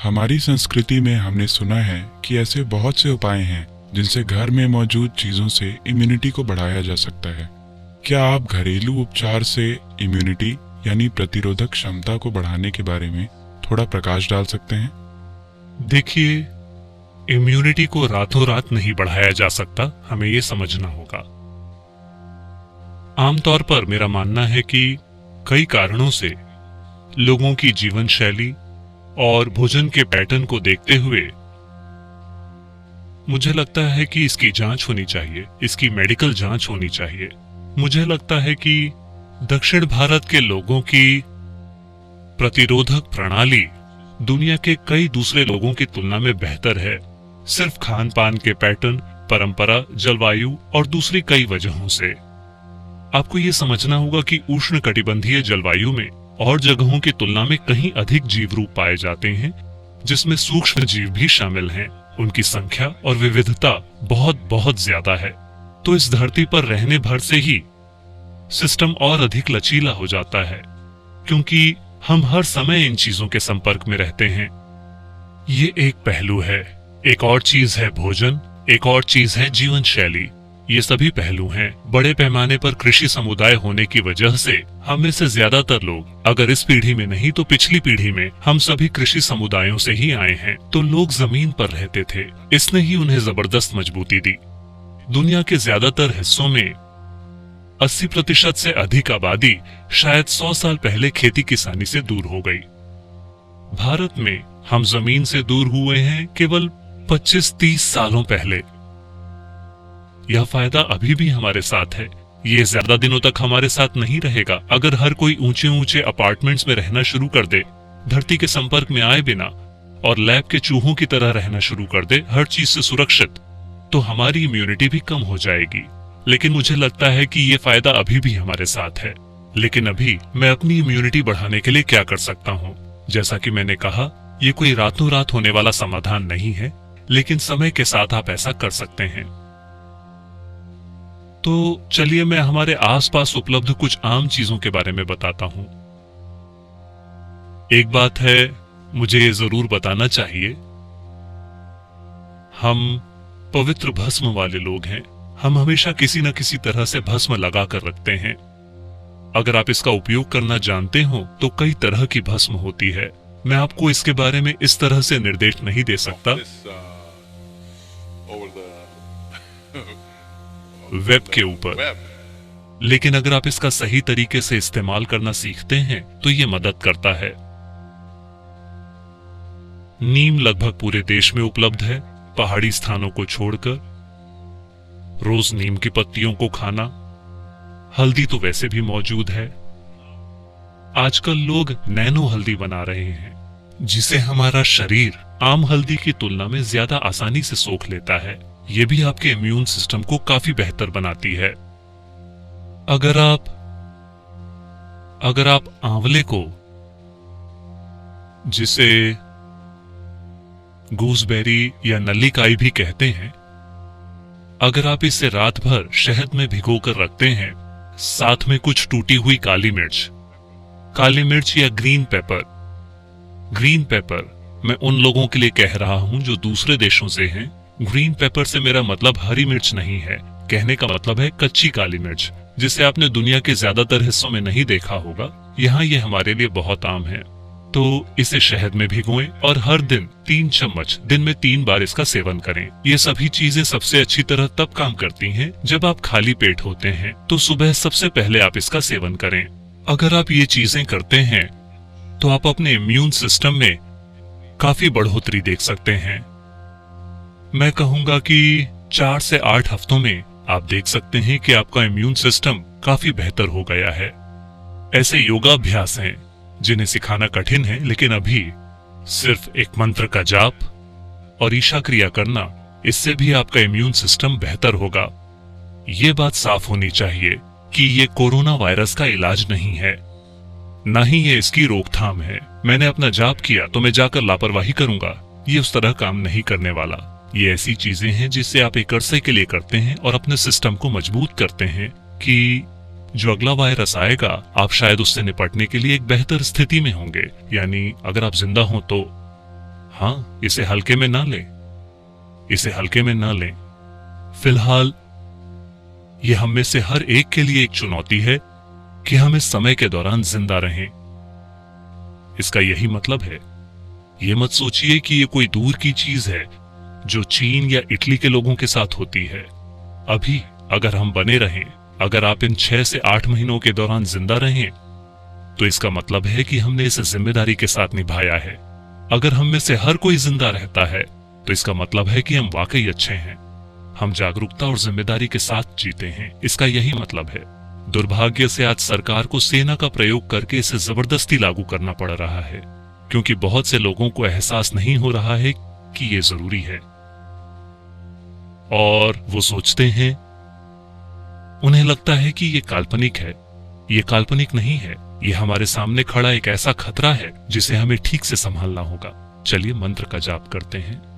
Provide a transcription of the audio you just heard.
हमारी संस्कृति में हमने सुना है कि ऐसे बहुत से उपाय हैं जिनसे घर में मौजूद चीजों से इम्यूनिटी को बढ़ाया जा सकता है। क्या आप घरेलू उपचार से इम्यूनिटी यानी प्रतिरोधक क्षमता को बढ़ाने के बारे में थोड़ा प्रकाश डाल सकते हैं? देखिए, इम्यूनिटी को रातों रात नहीं बढ़ाया जा सकता, हमें ये समझना होगा। आमतौर पर मेरा मानना है कि कई कारणों से लोगों की जीवन शैली और भोजन के पैटर्न को देखते हुए मुझे लगता है कि इसकी जांच होनी चाहिए, इसकी मेडिकल जांच होनी चाहिए। मुझे लगता है कि दक्षिण भारत के लोगों की प्रतिरोधक प्रणाली दुनिया के कई दूसरे लोगों की तुलना में बेहतर है, सिर्फ खान पान के पैटर्न, परंपरा, जलवायु और दूसरी कई वजहों से। आपको ये समझना होगा कि उष्णकटिबंधीय जलवायु में और जगहों की तुलना में कहीं अधिक जीव रूप पाए जाते हैं, जिसमें सूक्ष्म जीव भी शामिल हैं। उनकी संख्या और विविधता बहुत बहुत ज्यादा है। तो इस धरती पर रहने भर से ही सिस्टम और अधिक लचीला हो जाता है, क्योंकि हम हर समय इन चीजों के संपर्क में रहते हैं। ये एक पहलू है। एक और चीज है भोजन, एक और चीज है जीवन शैली। ये सभी पहलू हैं। बड़े पैमाने पर कृषि समुदाय होने की वजह से हम में से ज्यादातर लोग, अगर इस पीढ़ी में नहीं तो पिछली पीढ़ी में, हम सभी कृषि समुदायों से ही आए हैं। तो लोग जमीन पर रहते थे, इसने ही उन्हें जबरदस्त मजबूती दी। दुनिया के ज्यादातर हिस्सों में 80% से अधिक आबादी शायद 100 साल पहले खेती किसानी से दूर हो गई। भारत में हम जमीन से दूर हुए हैं केवल 25-30 सालों पहले। यह फायदा अभी भी हमारे साथ है। ये ज्यादा दिनों तक हमारे साथ नहीं रहेगा। अगर हर कोई ऊंचे ऊंचे अपार्टमेंट्स में रहना शुरू कर दे, धरती के संपर्क में आए बिना और लैब के चूहों की तरह रहना शुरू कर दे, हर चीज से सुरक्षित, तो हमारी इम्यूनिटी भी कम हो जाएगी। लेकिन मुझे लगता है कि ये फायदा अभी भी हमारे साथ है। लेकिन अभी मैं अपनी इम्यूनिटी बढ़ाने के लिए क्या कर सकता हूँ? जैसा कि मैंने कहा, ये कोई रातों रात होने वाला समाधान नहीं है, लेकिन समय के साथ आप ऐसा कर सकते हैं। तो चलिए मैं हमारे आसपास उपलब्ध कुछ आम चीजों के बारे में बताता हूं। एक बात है, मुझे ये जरूर बताना चाहिए, हम पवित्र भस्म वाले लोग हैं। हम हमेशा किसी न किसी तरह से भस्म लगा कर रखते हैं। अगर आप इसका उपयोग करना जानते हो तो कई तरह की भस्म होती है। मैं आपको इसके बारे में इस तरह से निर्देश नहीं दे सकता वेब के ऊपर, लेकिन अगर आप इसका सही तरीके से इस्तेमाल करना सीखते हैं तो ये मदद करता है। नीम लगभग पूरे देश में उपलब्ध है, पहाड़ी स्थानों को छोड़कर। रोज नीम की पत्तियों को खाना। हल्दी तो वैसे भी मौजूद है। आजकल लोग नैनो हल्दी बना रहे हैं, जिसे हमारा शरीर आम हल्दी की तुलना में ज्यादा आसानी से सोख लेता है। ये भी आपके इम्यून सिस्टम को काफी बेहतर बनाती है। अगर आप आंवले को, जिसे गूसबेरी या नल्लीकाई भी कहते हैं, अगर आप इसे रात भर शहद में भिगोकर रखते हैं, साथ में कुछ टूटी हुई काली मिर्च या ग्रीन पेपर, मैं उन लोगों के लिए कह रहा हूं जो दूसरे देशों से हैं। ग्रीन पेपर से मेरा मतलब हरी मिर्च नहीं है, कहने का मतलब है कच्ची काली मिर्च, जिसे आपने दुनिया के ज्यादातर हिस्सों में नहीं देखा होगा। यहाँ ये हमारे लिए बहुत आम है। तो इसे शहद में भिगोएं और हर दिन 3 चम्मच, दिन में 3 बार इसका सेवन करें। ये सभी चीजें सबसे अच्छी तरह तब काम करती हैं जब आप खाली पेट होते हैं, तो सुबह सबसे पहले आप इसका सेवन करें। अगर आप ये चीजें करते हैं तो आप अपने इम्यून सिस्टम में काफी बढ़ोतरी देख सकते हैं। मैं कहूंगा कि 4 से 8 हफ्तों में आप देख सकते हैं कि आपका इम्यून सिस्टम काफी बेहतर हो गया है। ऐसे योगाभ्यास हैं जिन्हें सिखाना कठिन है, लेकिन अभी सिर्फ एक मंत्र का जाप और ईशा क्रिया करना, इससे भी आपका इम्यून सिस्टम बेहतर होगा। ये बात साफ होनी चाहिए कि ये कोरोना वायरस का इलाज नहीं है, ना ही ये इसकी रोकथाम है। मैंने अपना जाप किया तो मैं जाकर लापरवाही करूंगा, ये उस तरह काम नहीं करने वाला। ये ऐसी चीजें हैं जिससे आप एक अरसे के लिए करते हैं और अपने सिस्टम को मजबूत करते हैं कि जो अगला वायरस आएगा, आप शायद उससे निपटने के लिए एक बेहतर स्थिति में होंगे। यानी अगर आप जिंदा हो तो हाँ, इसे हल्के में ना लें, इसे हल्के में ना लें। फिलहाल यह हम में से हर एक के लिए एक चुनौती है कि हम इस समय के दौरान जिंदा रहें। इसका यही मतलब है। ये मत सोचिए कि ये कोई दूर की चीज है जो चीन या इटली के लोगों के साथ होती है। अभी अगर हम बने रहें, अगर आप इन 6 से 8 महीनों के दौरान जिंदा रहें, तो इसका मतलब है कि हमने इसे जिम्मेदारी के साथ निभाया है। अगर हम में से हर कोई जिंदा रहता है, तो इसका मतलब है कि हम वाकई अच्छे हैं। हम जागरूकता और जिम्मेदारी के साथ जीते हैं, इसका यही मतलब है। दुर्भाग्य से आज सरकार को सेना का प्रयोग करके इसे जबरदस्ती लागू करना पड़ रहा है, क्योंकि बहुत से लोगों को एहसास नहीं हो रहा है कि ये जरूरी है। और वो सोचते हैं, उन्हें लगता है कि ये काल्पनिक है। ये काल्पनिक नहीं है, ये हमारे सामने खड़ा एक ऐसा खतरा है जिसे हमें ठीक से संभालना होगा। चलिए मंत्र का जाप करते हैं।